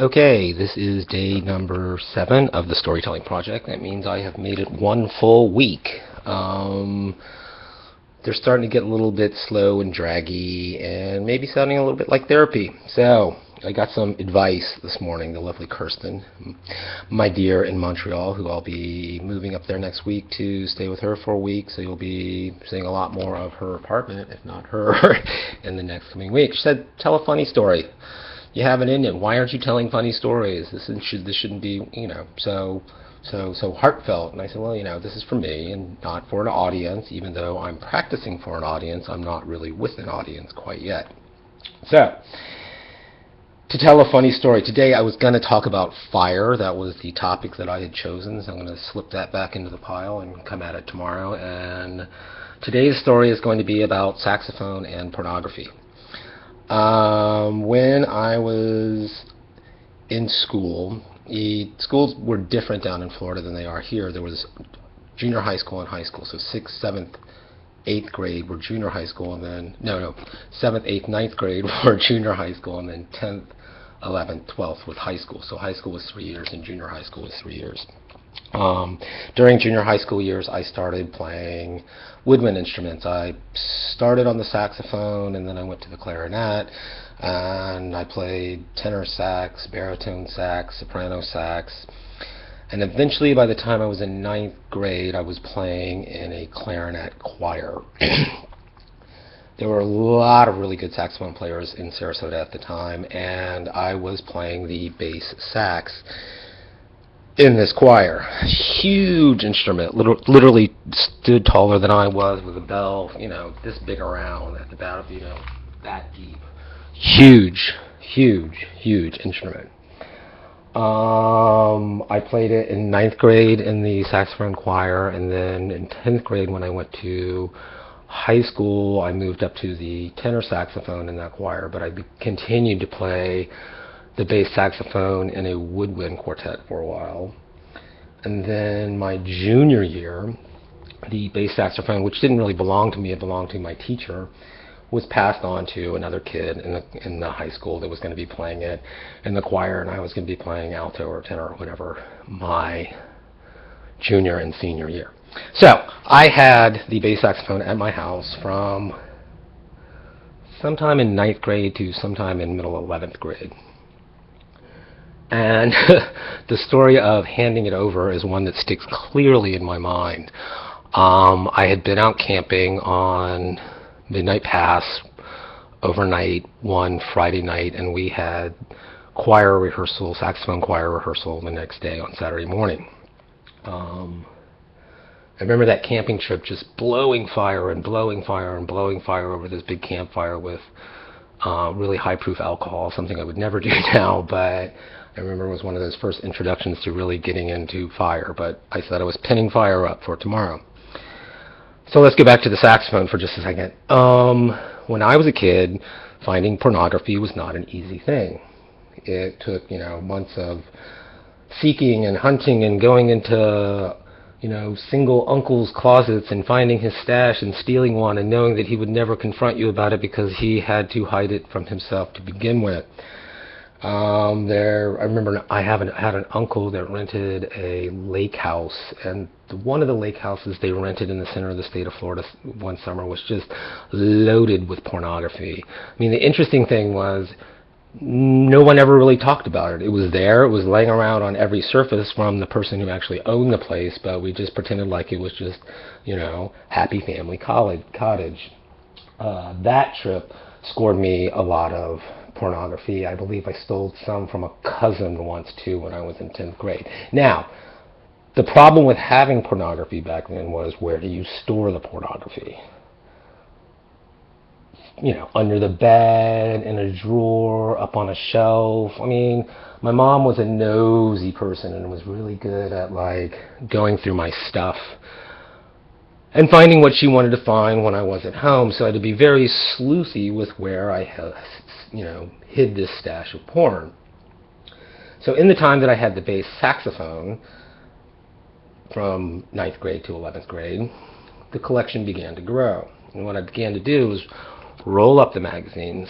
Okay, this is day number 7 of the storytelling project. That means I have made it one full week. They're starting to get a little bit slow and draggy and maybe sounding a little bit like therapy. So I got some advice this morning. The lovely Kirsten, my dear in Montreal, who I'll be moving up there next week to stay with her for a week. So you'll be seeing a lot more of her apartment, if not her, in the next coming week. She said, tell a funny story. You have it in you. Why aren't you telling funny stories? This shouldn't be, so heartfelt. And I said, well, this is for me and not for an audience. Even though I'm practicing for an audience, I'm not really with an audience quite yet. So, to tell a funny story, today I was going to talk about fire. That was the topic that I had chosen, so I'm going to slip that back into the pile and come at it tomorrow. And today's story is going to be about saxophone and pornography. When I was in school, schools were different down in Florida than they are here. There was junior high school and high school, so 6th, 7th, 8th grade were junior high school, and then 7th, 8th, 9th grade were junior high school, and then 10th, 11th, 12th was high school. So high school was 3 years, and junior high school was 3 years. During junior high school years, I started playing woodwind instruments. I started on the saxophone, and then I went to the clarinet, and I played tenor sax, baritone sax, soprano sax, and eventually by the time I was in 9th grade, I was playing in a clarinet choir. There were a lot of really good saxophone players in Sarasota at the time, and I was playing the bass sax in this choir. Huge instrument, literally stood taller than I was, with a bell, this big around at about, that deep. Huge instrument. I played it in 9th grade in the saxophone choir, and then in 10th grade when I went to high school, I moved up to the tenor saxophone in that choir, but I continued to play the bass saxophone in a woodwind quartet for a while. And then my junior year, the bass saxophone, which didn't really belong to me, it belonged to my teacher, was passed on to another kid in the high school that was going to be playing it in the choir, and I was going to be playing alto or tenor or whatever my junior and senior year. So I had the bass saxophone at my house from sometime in 9th grade to sometime in middle 11th grade. And the story of handing it over is one that sticks clearly in my mind. I had been out camping on Midnight Pass overnight one Friday night, and we had choir rehearsal, saxophone choir rehearsal the next day on Saturday morning. I remember that camping trip, just blowing fire over this big campfire with really high-proof alcohol, something I would never do now, but I remember it was one of those first introductions to really getting into fire, but I said I was pinning fire up for tomorrow. So let's go back to the saxophone for just a second. When I was a kid, finding pornography was not an easy thing. It took, months of seeking and hunting and going into single uncle's closets and finding his stash and stealing one and knowing that he would never confront you about it because he had to hide it from himself to begin with. I remember I had an uncle that rented a lake house, and one of the lake houses they rented in the center of the state of Florida one summer was just loaded with pornography. I mean, the interesting thing was no one ever really talked about it. It was there. It was laying around on every surface from the person who actually owned the place, but we just pretended like it was just, happy family cottage. That trip scored me a lot of pornography. I believe I stole some from a cousin once, too, when I was in 10th grade. Now, the problem with having pornography back then was, where do you store the pornography? Under the bed, in a drawer, up on a shelf. I mean, my mom was a nosy person and was really good at, going through my stuff and finding what she wanted to find when I wasn't home. So I had to be very sleuthy with where I hid this stash of porn. So in the time that I had the bass saxophone, from 9th grade to 11th grade, the collection began to grow. And what I began to do was roll up the magazines,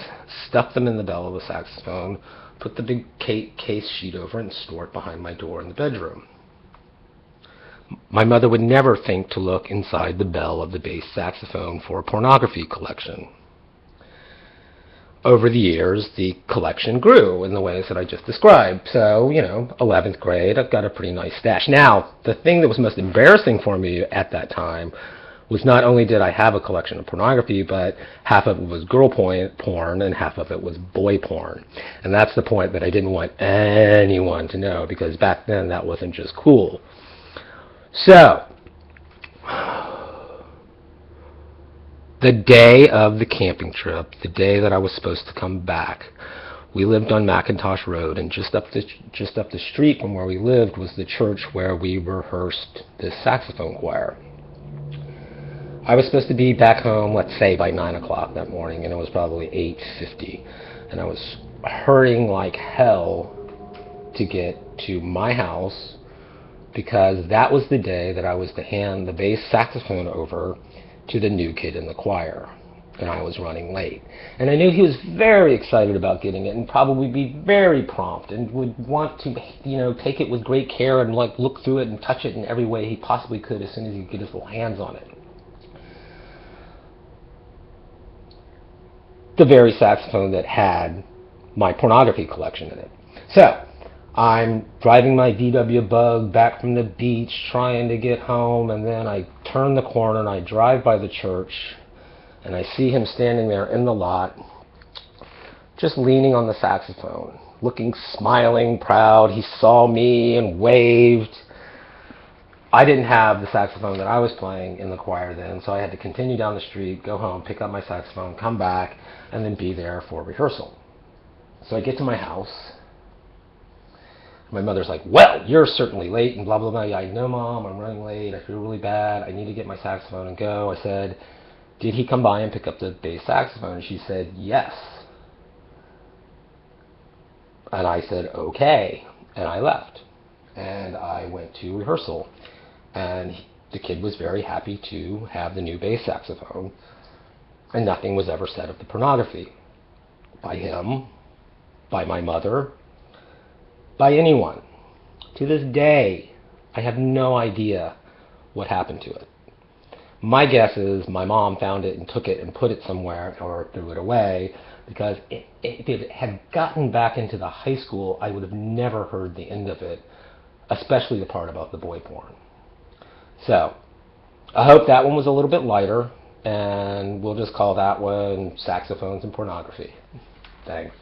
stuff them in the bell of the saxophone, put the big case sheet over it, and store it behind my door in the bedroom. My mother would never think to look inside the bell of the bass saxophone for a pornography collection. Over the years, the collection grew in the ways that I just described. So, 11th grade, I've got a pretty nice stash. Now, the thing that was most embarrassing for me at that time was not only did I have a collection of pornography, but half of it was girl porn and half of it was boy porn. And that's the point that I didn't want anyone to know, because back then that wasn't just cool. So, the day of the camping trip, the day that I was supposed to come back, we lived on McIntosh Road, and just up the street from where we lived was the church where we rehearsed this saxophone choir. I was supposed to be back home, let's say, by 9 o'clock that morning, and it was probably 8:50. And I was hurrying like hell to get to my house, because that was the day that I was to hand the bass saxophone over to the new kid in the choir. And I was running late. And I knew he was very excited about getting it and probably be very prompt and would want to, take it with great care and look through it and touch it in every way he possibly could as soon as he could get his little hands on it. The very saxophone that had my pornography collection in it. So, I'm driving my VW Bug back from the beach, trying to get home, and then I turn the corner and I drive by the church, and I see him standing there in the lot, just leaning on the saxophone, looking smiling, proud. He saw me and waved. I didn't have the saxophone that I was playing in the choir then, so I had to continue down the street, go home, pick up my saxophone, come back, and then be there for rehearsal. So I get to my house. My mother's like, well, you're certainly late, and blah, blah, blah. I know, Mom, I'm running late. I feel really bad. I need to get my saxophone and go. I said, did he come by and pick up the bass saxophone? And she said, yes. And I said, okay. And I left. And I went to rehearsal. And the kid was very happy to have the new bass saxophone. And nothing was ever said of the pornography. By him, by my mother, by anyone. To this day, I have no idea what happened to it. My guess is my mom found it and took it and put it somewhere or threw it away, because if it had gotten back into the high school, I would have never heard the end of it, especially the part about the boy porn. So, I hope that one was a little bit lighter, and we'll just call that one Saxophones and Pornography. Thanks.